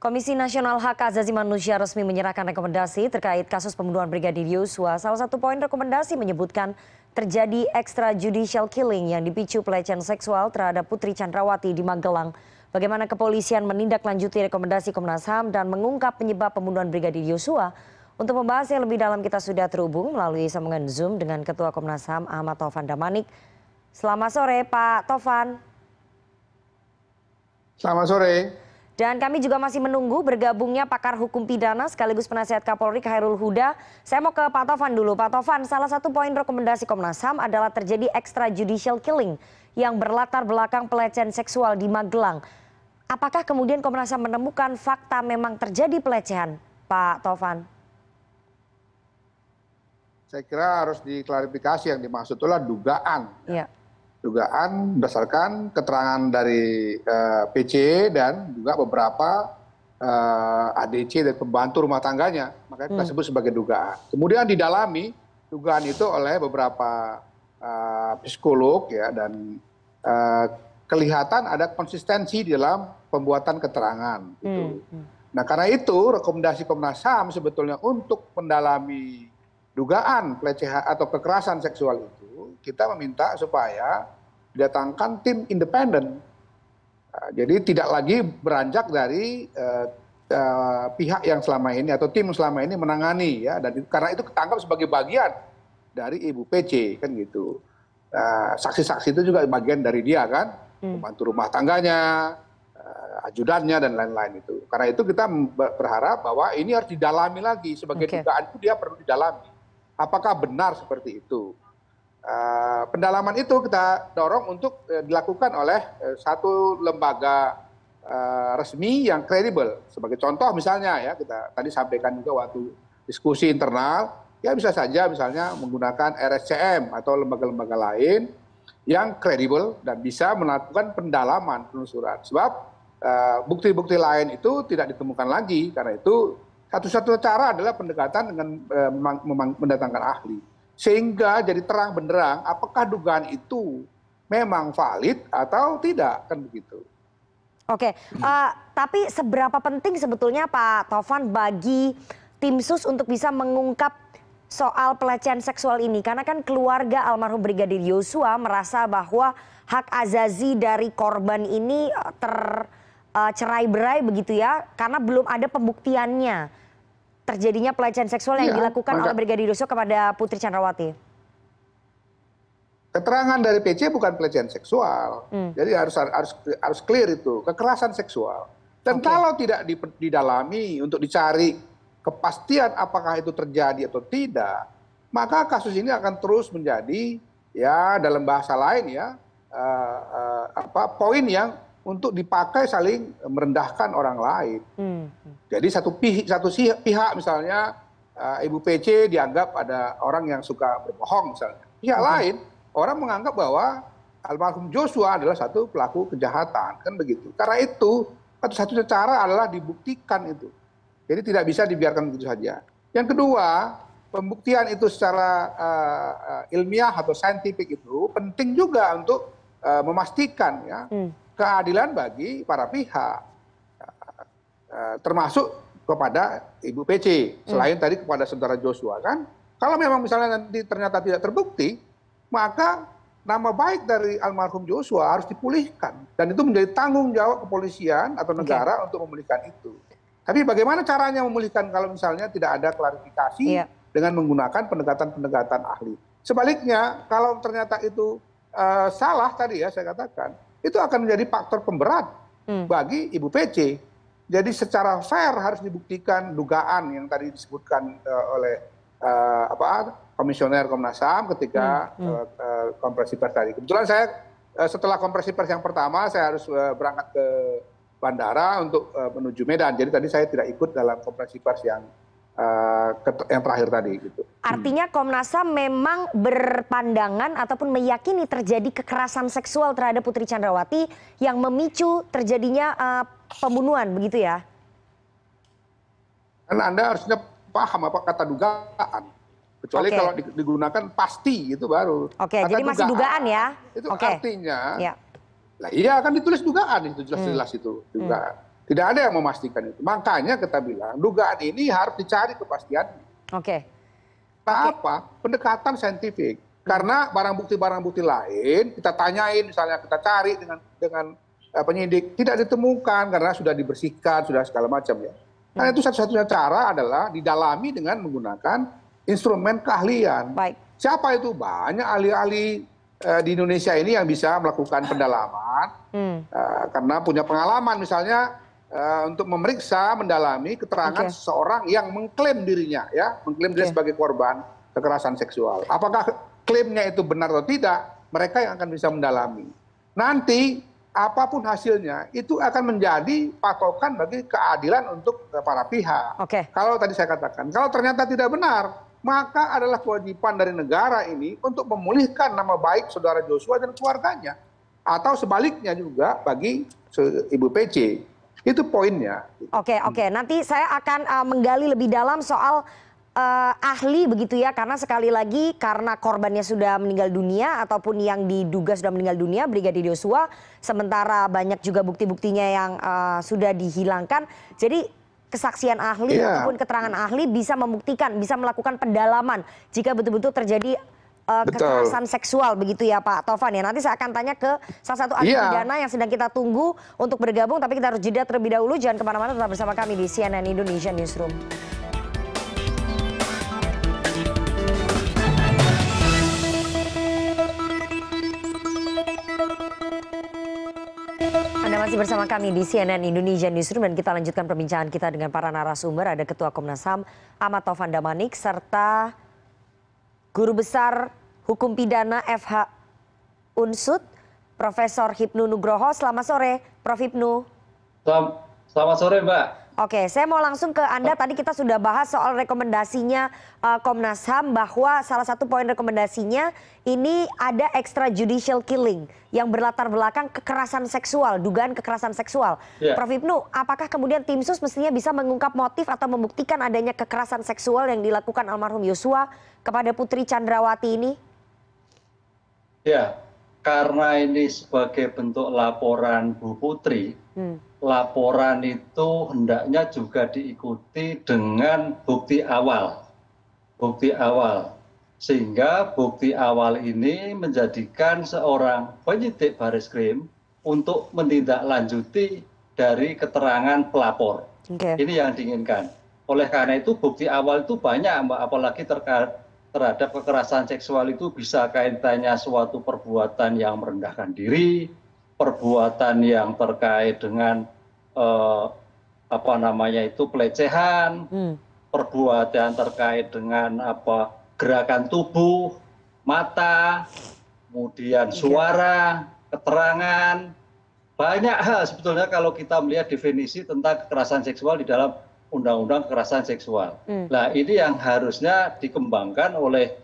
Komisi Nasional Hak Asasi Manusia resmi menyerahkan rekomendasi terkait kasus pembunuhan Brigadir Yosua. Salah satu poin rekomendasi menyebutkan terjadi extrajudicial killing yang dipicu pelecehan seksual terhadap Putri Chandrawati di Magelang. Bagaimana kepolisian menindaklanjuti rekomendasi Komnas HAM dan mengungkap penyebab pembunuhan Brigadir Yosua? Untuk membahas yang lebih dalam kita sudah terhubung melalui sambungan Zoom dengan Ketua Komnas HAM Ahmad Taufan Damanik. Selamat sore Pak Taufan. Selamat sore. Dan kami juga masih menunggu bergabungnya pakar hukum pidana sekaligus penasihat Kapolri Khairul Huda. Saya mau ke Pak Taufan dulu. Pak Taufan, salah satu poin rekomendasi Komnas HAM adalah terjadi extrajudicial killing yang berlatar belakang pelecehan seksual di Magelang. Apakah kemudian Komnas HAM menemukan fakta memang terjadi pelecehan, Pak Taufan? Saya kira harus diklarifikasi yang dimaksud itulah dugaan. Ya. Dugaan berdasarkan keterangan dari PC dan juga beberapa ADC dan pembantu rumah tangganya. Makanya kita sebut sebagai dugaan. Kemudian didalami dugaan itu oleh beberapa psikolog ya, dan kelihatan ada konsistensi di dalam pembuatan keterangan. Gitu. Nah karena itu rekomendasi Komnas HAM sebetulnya untuk mendalami dugaan pelecehan atau kekerasan seksual itu, kita meminta supaya didatangkan tim independen. Jadi tidak lagi beranjak dari pihak yang selama ini atau tim selama ini menangani ya, dan karena itu ketangkap sebagai bagian dari Ibu PC kan gitu. Saksi-saksi itu juga bagian dari dia kan, pembantu rumah tangganya, ajudannya dan lain-lain itu. Karena itu kita berharap bahwa ini harus didalami lagi sebagai dugaan itu, dia perlu didalami. Apakah benar seperti itu? Pendalaman itu kita dorong untuk dilakukan oleh satu lembaga resmi yang kredibel. Sebagai contoh misalnya ya, kita tadi sampaikan juga waktu diskusi internal, ya bisa saja misalnya menggunakan RSCM atau lembaga-lembaga lain yang kredibel dan bisa melakukan pendalaman penelusuran. Sebab bukti-bukti lain itu tidak ditemukan lagi, karena itu satu-satunya cara adalah pendekatan dengan mendatangkan ahli. Sehingga jadi terang benderang apakah dugaan itu memang valid atau tidak, kan begitu. Oke, tapi seberapa penting sebetulnya Pak Taufan bagi tim sus untuk bisa mengungkap soal pelecehan seksual ini? Karena kan keluarga almarhum Brigadir Yosua merasa bahwa hak azazi dari korban ini tercerai-berai begitu ya, karena belum ada pembuktiannya terjadinya pelecehan seksual yang dilakukan oleh Brigadir Yosua kepada Putri Chandrawati. Keterangan dari PC bukan pelecehan seksual, jadi harus clear itu, kekerasan seksual. Dan kalau tidak didalami untuk dicari kepastian apakah itu terjadi atau tidak, maka kasus ini akan terus menjadi ya dalam bahasa lain ya poin yang untuk dipakai saling merendahkan orang lain. Jadi satu pihak misalnya Ibu PC dianggap ada orang yang suka berbohong misalnya. Pihak lain orang menganggap bahwa almarhum Joshua adalah satu pelaku kejahatan, kan begitu. Karena itu satu-satunya cara adalah dibuktikan itu. Jadi tidak bisa dibiarkan begitu saja. Yang kedua, pembuktian itu secara ilmiah atau saintifik itu penting juga untuk memastikan ya keadilan bagi para pihak, termasuk kepada Ibu PC, selain tadi kepada saudara Joshua kan. Kalau memang misalnya nanti ternyata tidak terbukti, maka nama baik dari almarhum Joshua harus dipulihkan, dan itu menjadi tanggung jawab kepolisian atau negara untuk memulihkan itu. Tapi bagaimana caranya memulihkan kalau misalnya tidak ada klarifikasi dengan menggunakan pendekatan-pendekatan ahli? Sebaliknya, kalau ternyata itu salah tadi ya saya katakan, itu akan menjadi faktor pemberat bagi Ibu PC. Jadi secara fair harus dibuktikan dugaan yang tadi disebutkan oleh Komisioner Komnas HAM ketika konferensi pers tadi. Kebetulan saya setelah konferensi pers yang pertama, saya harus berangkat ke bandara untuk menuju Medan. Jadi tadi saya tidak ikut dalam konferensi pers yang terakhir tadi gitu. Artinya Komnas HAM memang berpandangan ataupun meyakini terjadi kekerasan seksual terhadap Putri Chandrawati yang memicu terjadinya pembunuhan, begitu ya? Karena Anda harusnya paham apa kata dugaan. Kecuali kalau digunakan pasti itu baru. Jadi masih dugaan ya? Itu artinya, lah iya kan ditulis dugaan itu jelas-jelas itu dugaan. Tidak ada yang memastikan itu. Makanya kita bilang dugaan ini harus dicari kepastiannya. Oke. Apa? Pendekatan saintifik. Karena barang bukti lain kita tanyain, misalnya kita cari dengan penyidik, tidak ditemukan karena sudah dibersihkan, sudah segala macam ya. Karena itu satu-satunya cara adalah didalami dengan menggunakan instrumen keahlian. Baik. Siapa itu? Banyak ahli-ahli di Indonesia ini yang bisa melakukan pendalaman karena punya pengalaman misalnya untuk memeriksa, mendalami keterangan seseorang yang mengklaim dirinya, ya, mengklaim diri sebagai korban kekerasan seksual. Apakah klaimnya itu benar atau tidak? Mereka yang akan bisa mendalami. Nanti apapun hasilnya itu akan menjadi patokan bagi keadilan untuk para pihak. Kalau tadi saya katakan, kalau ternyata tidak benar, maka adalah kewajiban dari negara ini untuk memulihkan nama baik saudara Joshua dan keluarganya. Atau sebaliknya juga bagi Ibu PC. Itu poinnya. Oke. Nanti saya akan menggali lebih dalam soal ahli begitu ya, karena sekali lagi karena korbannya sudah meninggal dunia ataupun yang diduga sudah meninggal dunia, Brigadir Yosua, sementara banyak juga bukti-buktinya yang sudah dihilangkan. Jadi kesaksian ahli ataupun keterangan ahli bisa membuktikan, bisa melakukan pendalaman jika betul-betul terjadi kekerasan seksual begitu ya Pak Tovan ya. Nanti saya akan tanya ke salah satu ahli pidana yang sedang kita tunggu untuk bergabung, tapi kita harus jeda terlebih dahulu. Jangan kemana-mana, tetap bersama kami di CNN Indonesia Newsroom. Anda masih bersama kami di CNN Indonesia Newsroom dan kita lanjutkan perbincangan kita dengan para narasumber. Ada Ketua Komnas HAM Ahmad Taufan Damanik serta Guru Besar Hukum Pidana FH Unsud, Profesor Hipnu Nugroho. Selamat sore, Prof. Hipnu. Selamat sore, Mbak. Oke, saya mau langsung ke Anda. Tadi kita sudah bahas soal rekomendasinya Komnas HAM, bahwa salah satu poin rekomendasinya ini ada extrajudicial killing yang berlatar belakang kekerasan seksual, dugaan kekerasan seksual. Prof. Hipnu, apakah kemudian tim sus mestinya bisa mengungkap motif atau membuktikan adanya kekerasan seksual yang dilakukan almarhum Yosua kepada Putri Chandrawati ini? Ya, karena ini sebagai bentuk laporan Bu Putri, laporan itu hendaknya juga diikuti dengan bukti awal. Sehingga bukti awal ini menjadikan seorang penyidik Bareskrim untuk menindaklanjuti dari keterangan pelapor. Ini yang diinginkan. Oleh karena itu bukti awal itu banyak, Mbak, apalagi terhadap kekerasan seksual itu bisa kaitannya suatu perbuatan yang merendahkan diri, perbuatan yang terkait dengan pelecehan, perbuatan terkait dengan gerakan tubuh, mata, kemudian suara, keterangan, banyak hal sebetulnya kalau kita melihat definisi tentang kekerasan seksual di dalam Undang-Undang Kekerasan Seksual. Nah, ini yang harusnya dikembangkan oleh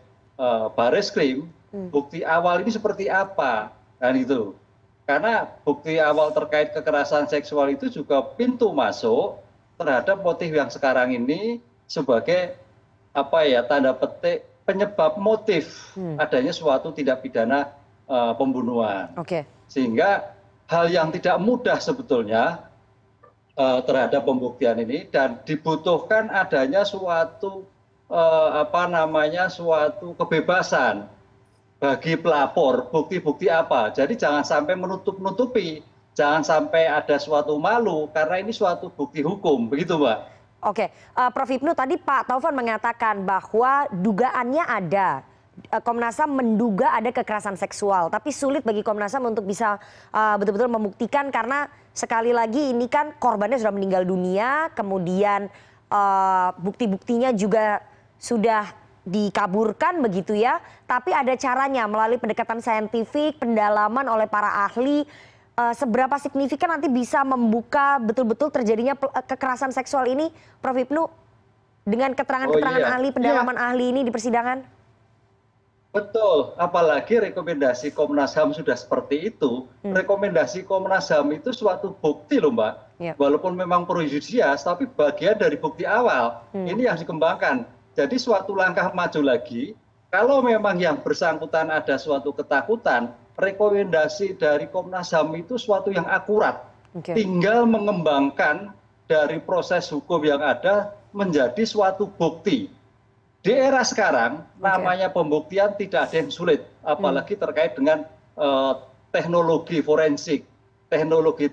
Bareskrim. Bukti awal ini seperti apa, kan itu? Karena bukti awal terkait kekerasan seksual itu juga pintu masuk terhadap motif yang sekarang ini sebagai tanda petik penyebab motif adanya suatu tindak pidana pembunuhan. Sehingga hal yang tidak mudah sebetulnya terhadap pembuktian ini, dan dibutuhkan adanya suatu suatu kebebasan bagi pelapor. Bukti-bukti apa? Jadi jangan sampai menutup-nutupi, jangan sampai ada suatu malu karena ini suatu bukti hukum, begitu, Mbak. Prof. Hipnu, tadi Pak Taufan mengatakan bahwa dugaannya ada. Komnas HAM menduga ada kekerasan seksual, tapi sulit bagi Komnas HAM untuk bisa betul-betul membuktikan karena sekali lagi ini kan korbannya sudah meninggal dunia, kemudian bukti-buktinya juga sudah dikaburkan begitu ya, tapi ada caranya melalui pendekatan saintifik, pendalaman oleh para ahli. Seberapa signifikan nanti bisa membuka betul-betul terjadinya kekerasan seksual ini, Prof. Hipnu, dengan keterangan-keterangan ahli, pendalaman ahli ini di persidangan? Betul, apalagi rekomendasi Komnas HAM sudah seperti itu. Rekomendasi Komnas HAM itu suatu bukti loh, Mbak. Walaupun memang pro justisias, tapi bagian dari bukti awal. Ini yang dikembangkan. Jadi suatu langkah maju lagi, kalau memang yang bersangkutan ada suatu ketakutan, rekomendasi dari Komnas HAM itu suatu yang akurat. Oke. tinggal mengembangkan dari proses hukum yang ada menjadi suatu bukti. Di era sekarang, namanya pembuktian tidak ada yang sulit, apalagi terkait dengan teknologi forensik, teknologi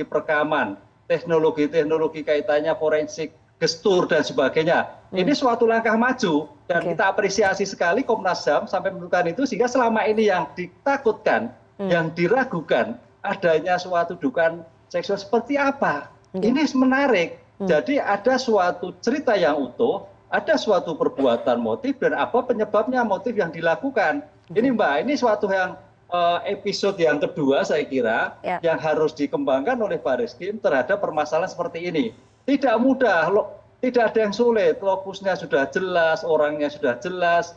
perekaman, teknologi kaitannya forensik, gestur, dan sebagainya. Ini suatu langkah maju, dan kita apresiasi sekali Komnas HAM sampai menentukan itu, sehingga selama ini yang ditakutkan, yang diragukan, adanya suatu dugaan seksual seperti apa. Ini menarik. Jadi ada suatu cerita yang utuh, ada suatu perbuatan motif, dan apa penyebabnya motif yang dilakukan. Ini Mbak, ini suatu yang episode yang kedua saya kira yang harus dikembangkan oleh Barreskrim terhadap permasalahan seperti ini. Tidak mudah, tidak ada yang sulit, lokusnya sudah jelas, orangnya sudah jelas.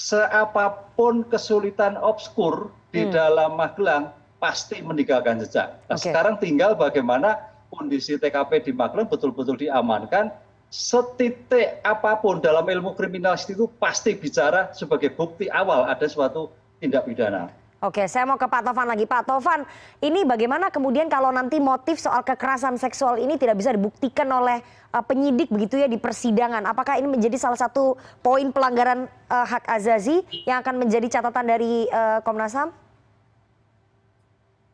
Seapapun kesulitan obskur di dalam Magelang pasti meninggalkan jejak. Nah, sekarang tinggal bagaimana kondisi TKP di Magelang betul-betul diamankan. Setitik apapun dalam ilmu kriminalistik itu pasti bicara sebagai bukti awal ada suatu tindak pidana. Oke, saya mau ke Pak Tovan lagi. Pak Tovan, ini bagaimana kemudian kalau nanti motif soal kekerasan seksual ini tidak bisa dibuktikan oleh penyidik begitu ya di persidangan? Apakah ini menjadi salah satu poin pelanggaran hak azazi yang akan menjadi catatan dari Komnas HAM?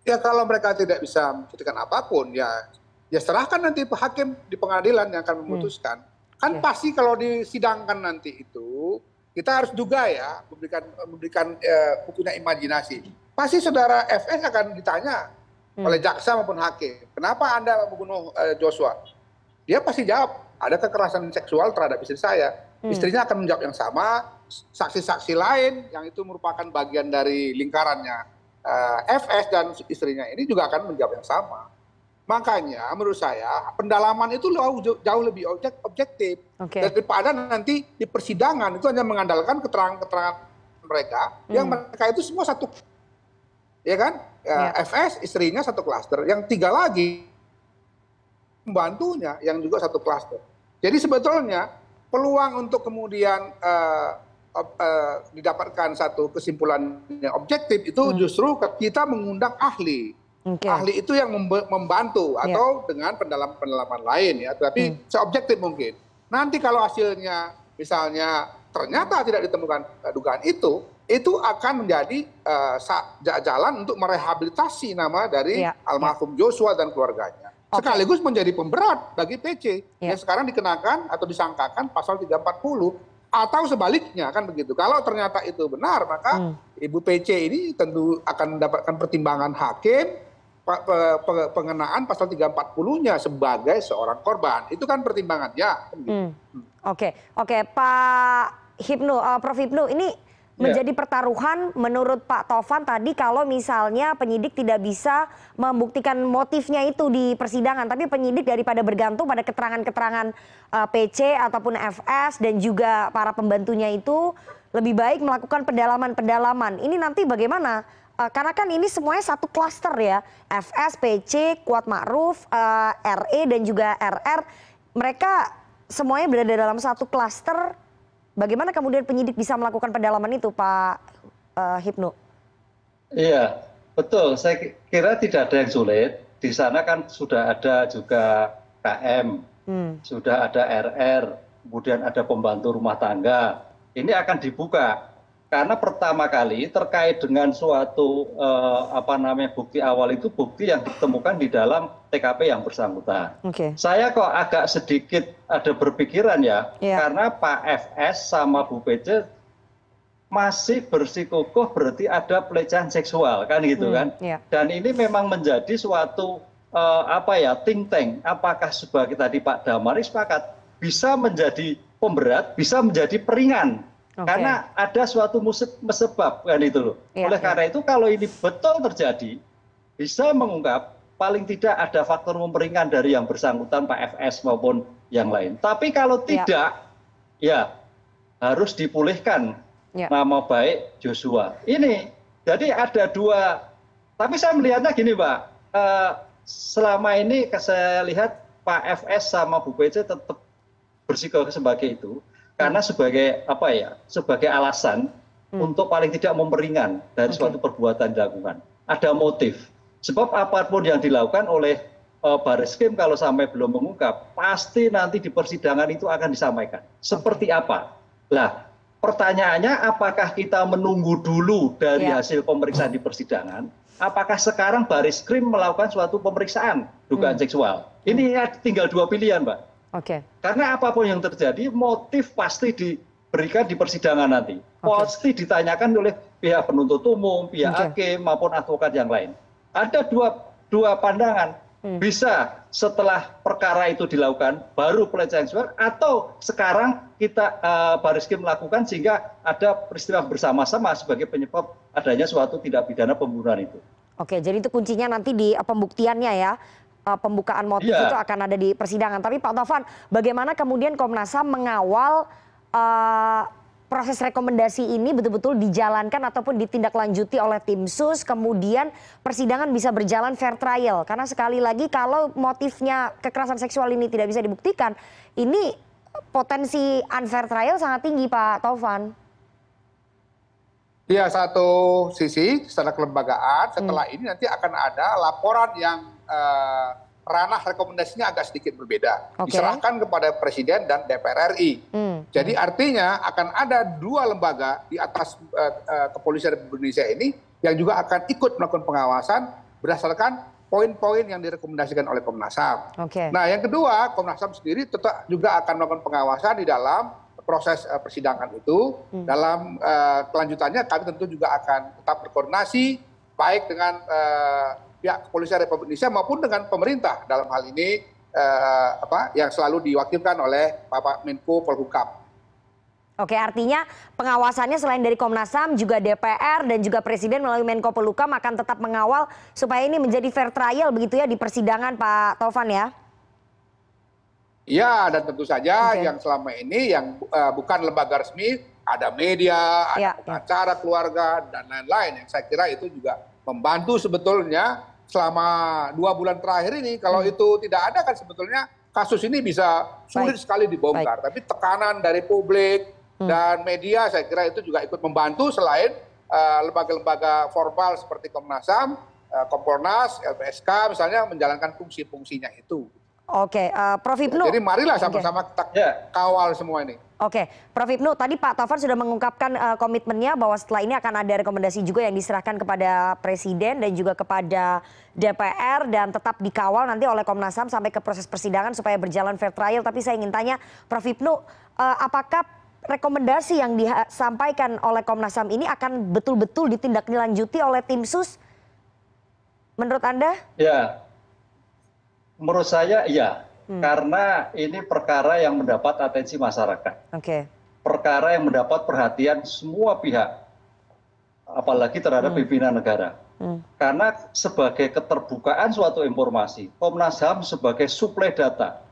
Ya kalau mereka tidak bisa membuktikan apapun, ya serahkan nanti hakim di pengadilan yang akan memutuskan. Kan pasti kalau disidangkan nanti itu, kita harus juga ya memberikan punya imajinasi. Pasti saudara FS akan ditanya oleh jaksa maupun hakim, kenapa Anda membunuh Joshua? Dia pasti jawab, ada kekerasan seksual terhadap istri saya. Istrinya akan menjawab yang sama, saksi-saksi lain yang itu merupakan bagian dari lingkarannya FS dan istrinya ini juga akan menjawab yang sama. Makanya menurut saya pendalaman itu jauh lebih objektif daripada nanti di persidangan itu hanya mengandalkan keterangan-keterangan mereka yang mereka itu semua satu, ya kan? FS istrinya satu klaster, yang 3 lagi pembantunya yang juga satu klaster. Jadi sebetulnya peluang untuk kemudian didapatkan satu kesimpulan yang objektif itu justru kita mengundang ahli. Ahli itu yang membantu atau dengan pendalaman lain ya, tapi seobjektif mungkin. Nanti kalau hasilnya misalnya ternyata tidak ditemukan dugaan itu akan menjadi jalan untuk merehabilitasi nama dari almarhum Joshua dan keluarganya. Sekaligus menjadi pemberat bagi PC yang sekarang dikenakan atau disangkakan pasal 340 atau sebaliknya kan begitu. Kalau ternyata itu benar maka Ibu PC ini tentu akan mendapatkan pertimbangan hakim pengenaan pasal 340-nya sebagai seorang korban. Itu kan pertimbangannya. Oke, Pak Hipnu, Prof Hipnu, ini menjadi pertaruhan menurut Pak Tovan tadi kalau misalnya penyidik tidak bisa membuktikan motifnya itu di persidangan, tapi penyidik daripada bergantung pada keterangan-keterangan PC ataupun FS dan juga para pembantunya itu lebih baik melakukan pendalaman. Ini nanti bagaimana? Karena kan ini semuanya satu klaster ya, FS, PC, Kuat Ma'ruf, RE dan juga RR, mereka semuanya berada dalam satu klaster. Bagaimana kemudian penyidik bisa melakukan pendalaman itu, Pak Hipnu? Iya, betul. Saya kira tidak ada yang sulit. Di sana kan sudah ada juga KM, sudah ada RR, kemudian ada pembantu rumah tangga. Ini akan dibuka. Karena pertama kali terkait dengan suatu bukti awal itu bukti yang ditemukan di dalam TKP yang bersangkutan. Saya kok agak sedikit ada berpikiran ya, karena Pak FS sama Bu PC masih bersikukuh berarti ada pelecehan seksual kan gitu kan. Dan ini memang menjadi suatu think tank. Apakah sebagai tadi Pak Damari sepakat bisa menjadi pemberat, bisa menjadi peringan. Karena ada suatu sebab kan itu loh. Oleh karena itu kalau ini betul terjadi bisa mengungkap paling tidak ada faktor memperingan dari yang bersangkutan Pak FS maupun yang lain. Tapi kalau tidak ya harus dipulihkan nama baik Joshua. Ini jadi ada dua. Tapi saya melihatnya gini Pak, selama ini saya lihat Pak FS sama Bu PC tetap bersikukuh sebagai itu. Karena sebagai alasan untuk paling tidak memperingan dari suatu perbuatan dilakukan. Ada motif. Sebab apapun yang dilakukan oleh Barreskrim kalau sampai belum mengungkap, pasti nanti di persidangan itu akan disampaikan. Seperti apa? Lah, pertanyaannya apakah kita menunggu dulu dari hasil pemeriksaan di persidangan? Apakah sekarang Barreskrim melakukan suatu pemeriksaan dugaan seksual? Ini tinggal dua pilihan, Mbak. Karena apapun yang terjadi, motif pasti diberikan di persidangan nanti. Pasti ditanyakan oleh pihak penuntut umum, pihak hakim maupun advokat yang lain. Ada dua pandangan. Bisa setelah perkara itu dilakukan baru pelecehan seksual, atau sekarang kita Barreskrim melakukan sehingga ada peristiwa bersama-sama sebagai penyebab adanya suatu tindak pidana pembunuhan itu. Oke, jadi itu kuncinya nanti di pembuktiannya ya. Pembukaan motif itu akan ada di persidangan. Tapi Pak Taufan, bagaimana kemudian Komnas HAM mengawal proses rekomendasi ini betul-betul dijalankan ataupun ditindaklanjuti oleh tim sus, kemudian persidangan bisa berjalan fair trial? Karena sekali lagi kalau motifnya kekerasan seksual ini tidak bisa dibuktikan, ini potensi unfair trial sangat tinggi, Pak Taufan. Ya, satu sisi secara kelembagaan, setelah ini nanti akan ada laporan yang ranah rekomendasinya agak sedikit berbeda. Diserahkan kepada Presiden dan DPR RI. Jadi artinya akan ada dua lembaga di atas Kepolisian Republik Indonesia ini yang juga akan ikut melakukan pengawasan berdasarkan poin-poin yang direkomendasikan oleh Komnas HAM. Nah, yang kedua, Komnas HAM sendiri tetap juga akan melakukan pengawasan di dalam proses persidangan itu. Dalam kelanjutannya kami tentu juga akan tetap berkoordinasi baik dengan pihak Kepolisian Republik Indonesia maupun dengan pemerintah, dalam hal ini yang selalu diwakilkan oleh Bapak Menko Polhukam. Oke, artinya pengawasannya selain dari Komnas HAM juga DPR dan juga Presiden melalui Menko Polhukam akan tetap mengawal supaya ini menjadi fair trial begitu ya di persidangan, Pak Taufan ya? Ya, dan tentu saja yang selama ini yang bukan lembaga resmi, ada media, ada acara keluarga dan lain-lain yang saya kira itu juga membantu sebetulnya selama 2 bulan terakhir ini. Kalau itu tidak ada kan sebetulnya kasus ini bisa sulit sekali dibongkar. Tapi tekanan dari publik dan media saya kira itu juga ikut membantu, selain lembaga-lembaga formal seperti Komnas HAM, Kompolnas, LPSK misalnya menjalankan fungsi-fungsinya itu. Prof. Ibnu. Jadi marilah sama-sama kita kawal semua ini. Prof. Ibnu, tadi Pak Taufan sudah mengungkapkan komitmennya bahwa setelah ini akan ada rekomendasi juga yang diserahkan kepada Presiden dan juga kepada DPR dan tetap dikawal nanti oleh Komnas HAM sampai ke proses persidangan supaya berjalan fair trial. Tapi saya ingin tanya, Prof. Ibnu, apakah rekomendasi yang disampaikan oleh Komnas HAM ini akan betul-betul ditindaklanjuti oleh tim sus? Menurut Anda? Ya, menurut saya iya. Karena ini perkara yang mendapat atensi masyarakat. Perkara yang mendapat perhatian semua pihak, apalagi terhadap pimpinan negara. Karena sebagai keterbukaan suatu informasi, Komnas HAM sebagai suplai data,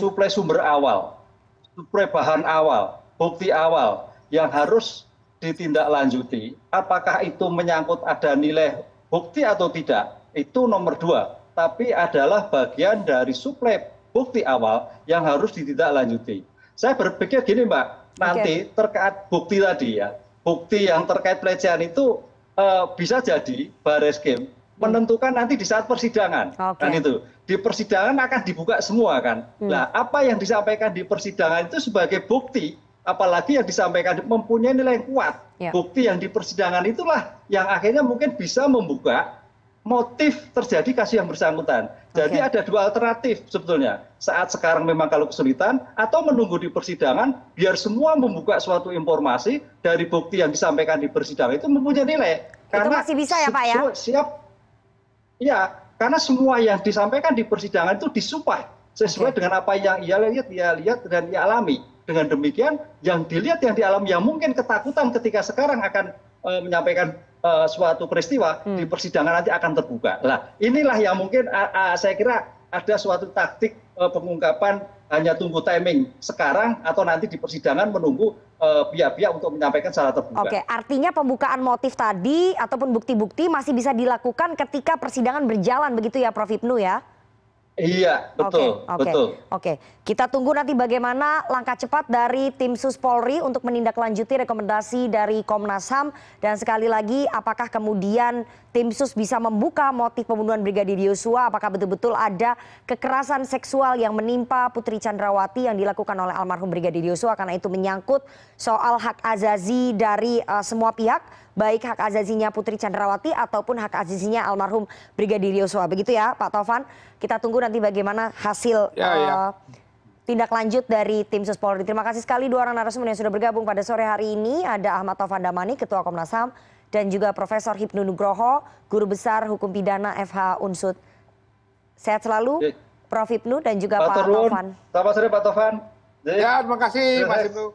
suplai sumber awal, suplai bahan awal, bukti awal yang harus ditindaklanjuti. Apakah itu menyangkut ada nilai bukti atau tidak, itu nomor 2. Tapi adalah bagian dari suplai bukti awal yang harus ditindaklanjuti. Saya berpikir gini, Mbak, nanti terkait bukti tadi ya, bukti yang terkait pelecehan itu bisa jadi Barreskrim menentukan nanti di saat persidangan. Kan itu. Di persidangan akan dibuka semua kan. Nah, apa yang disampaikan di persidangan itu sebagai bukti, apalagi yang disampaikan mempunyai nilai yang kuat. Bukti yang di persidangan itulah yang akhirnya mungkin bisa membuka motif terjadi kasus yang bersangkutan. Jadi ada dua alternatif sebetulnya. Saat sekarang memang kalau kesulitan, atau menunggu di persidangan biar semua membuka suatu informasi dari bukti yang disampaikan di persidangan itu mempunyai nilai. Karena itu masih bisa ya Pak ya? Siap. Ya, karena semua yang disampaikan di persidangan itu disumpah sesuai dengan apa yang ia lihat dan ia alami. Dengan demikian yang dilihat, yang dialami, yang mungkin ketakutan ketika sekarang akan menyampaikan suatu peristiwa di persidangan nanti akan terbuka. Nah, inilah yang mungkin saya kira ada suatu taktik pengungkapan hanya tunggu timing sekarang atau nanti di persidangan menunggu pihak-pihak untuk menyampaikan secara terbuka. Artinya pembukaan motif tadi ataupun bukti-bukti masih bisa dilakukan ketika persidangan berjalan begitu ya Prof. Ibnu ya? Iya, betul, betul. Oke. Kita tunggu nanti bagaimana langkah cepat dari tim Sus Polri untuk menindaklanjuti rekomendasi dari Komnas HAM. Dan sekali lagi, apakah kemudian tim Sus bisa membuka motif pembunuhan Brigadir Yosua? Apakah betul-betul ada kekerasan seksual yang menimpa Putri Chandrawati yang dilakukan oleh almarhum Brigadir Yosua? Karena itu menyangkut soal hak azazi dari semua pihak, baik hak azazinya Putri Chandrawati ataupun hak azazinya almarhum Brigadir Yosua. Begitu ya Pak Taufan? Kita tunggu nanti bagaimana hasil tindak lanjut dari tim Sus Polri. Terima kasih sekali dua orang narasumber yang sudah bergabung pada sore hari ini. Ada Ahmad Taufan Damani, Ketua Komnas HAM, dan juga Profesor Hipnu Nugroho, Guru Besar Hukum Pidana FH Unsud. Sehat selalu Prof. Hipnu dan juga Pak Taufan. Selamat sore Pak Taufan. Ya, terima kasih Mas Hipnu.